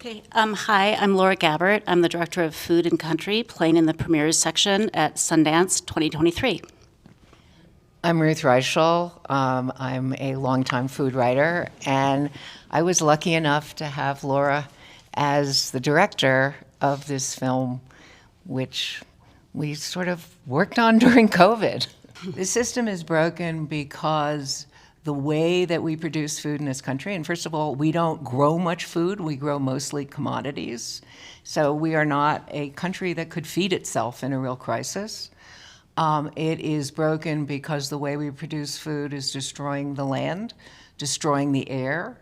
Okay. Hi, I'm Laura Gabbert. I'm the Director of Food and Country, playing in the premieres section at Sundance 2023. I'm Ruth Reichel. I'm a longtime food writer, and I was lucky enough to have Laura as the director of this film, which we sort of worked on during COVID. The system is broken because the way that we produce food in this country, and first of all, we don't grow much food, we grow mostly commodities. So we are not a country that could feed itself in a real crisis. It is broken because the way we produce food is destroying the land, destroying the air,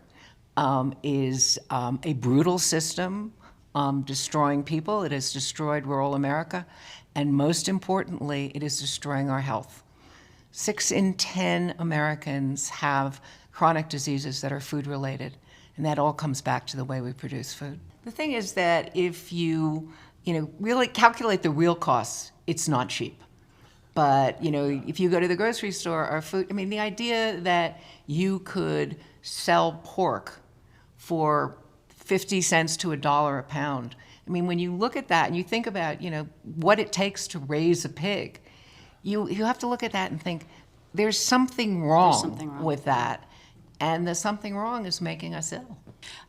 is a brutal system, destroying people. It has destroyed rural America, and most importantly, it is destroying our health. 6 in 10 Americans have chronic diseases that are food-related, and that all comes back to the way we produce food. The thing is that if you really calculate the real costs, it's not cheap. But, if you go to the grocery store, our food, the idea that you could sell pork for 50 cents to $1 a pound, when you look at that and you think about, what it takes to raise a pig, you have to look at that and think, there's something wrong with that. And the something wrong is making us ill.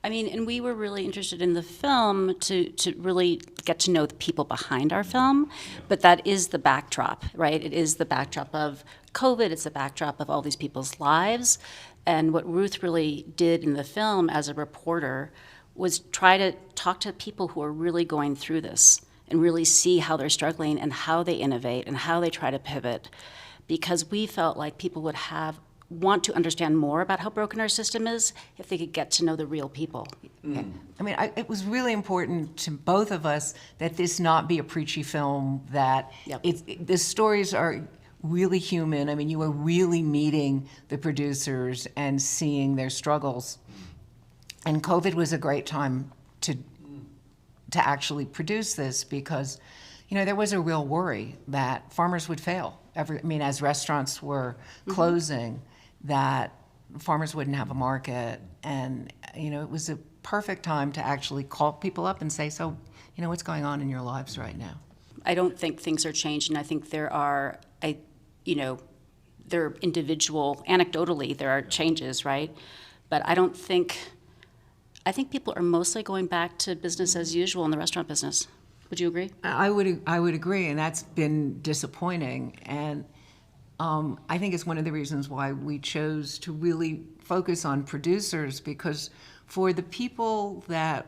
And we were really interested in the film to really get to know the people behind our film, but that is the backdrop, right? It is the backdrop of COVID, it's the backdrop of all these people's lives. And what Ruth really did in the film as a reporter was try to talk to people who are really going through this and really see how they're struggling and how they innovate and how they try to pivot, because we felt like people would want to understand more about how broken our system is if they could get to know the real people. It was really important to both of us that this not be a preachy film, that the stories are really human. You are really meeting the producers and seeing their struggles. And COVID was a great time to actually produce this because, there was a real worry that farmers would fail. As restaurants were closing, that farmers wouldn't have a market. And, it was a perfect time to actually call people up and say, so, what's going on in your lives right now? I don't think things are changing. I think there are, they're individual, anecdotally, there are changes, right? But I think people are mostly going back to business as usual in the restaurant business. Would you agree? I would agree, and that's been disappointing. And I think it's one of the reasons why we chose to really focus on producers, because for the people that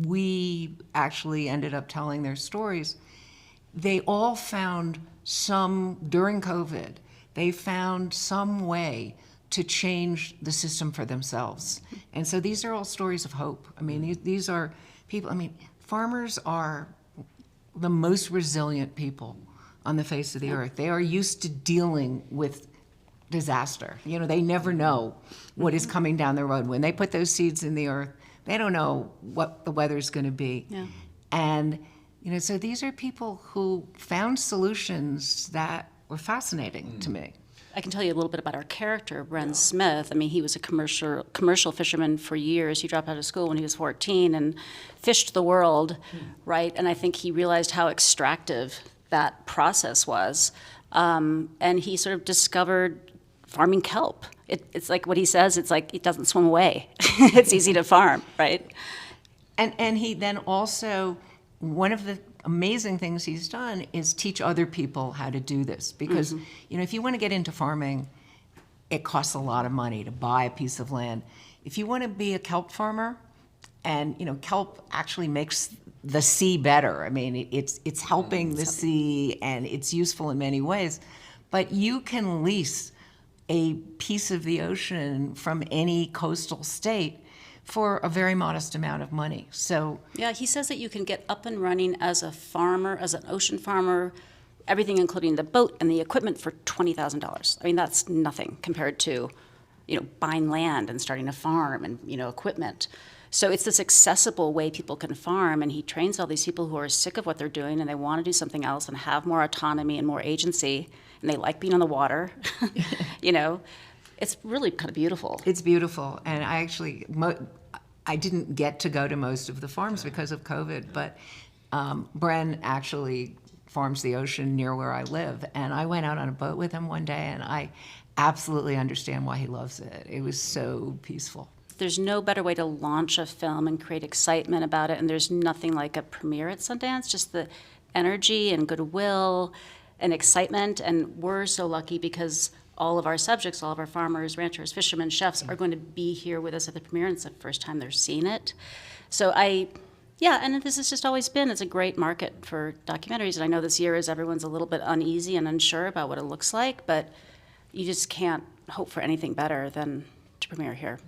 we actually ended up telling their stories, they all found during COVID, they found some way to change the system for themselves. And so these are all stories of hope. These are people, farmers are the most resilient people on the face of the earth. They are used to dealing with disaster. They never know what is coming down the road. When they put those seeds in the earth, they don't know what the weather's going to be. Yeah. And, so these are people who found solutions that were fascinating to me. I can tell you a little bit about our character, Bren Smith. He was a commercial fisherman for years. He dropped out of school when he was 14 and fished the world, right? And I think he realized how extractive that process was. And he sort of discovered farming kelp. It's like what he says, it's like it doesn't swim away. It's easy to farm, right? And he then also, one of the amazing things he's done is teach other people how to do this. Because, if you want to get into farming, it costs a lot of money to buy a piece of land. If you want to be a kelp farmer, and, kelp actually makes the sea better. It's helping the sea, and it's useful in many ways. But you can lease a piece of the ocean from any coastal state for a very modest amount of money. So yeah, he says that you can get up and running as a farmer, as an ocean farmer, everything including the boat and the equipment for $20,000. That's nothing compared to, buying land and starting a farm and, equipment. So it's this accessible way people can farm, and he trains all these people who are sick of what they're doing and they want to do something else and have more autonomy and more agency, and they like being on the water. It's really kind of beautiful. It's beautiful, and I actually, I didn't get to go to most of the farms because of COVID, but Bren actually farms the ocean near where I live. And I went out on a boat with him one day, and I absolutely understand why he loves it. It was so peaceful. There's no better way to launch a film and create excitement about it, and there's nothing like a premiere at Sundance, just the energy and goodwill and excitement. And we're so lucky because all of our subjects, all of our farmers, ranchers, fishermen, chefs are going to be here with us at the premiere, and it's the first time they're seeing it. So yeah, and this has just always been, it's a great market for documentaries. And I know this year is everyone's a little bit uneasy and unsure about what it looks like, but you just can't hope for anything better than to premiere here.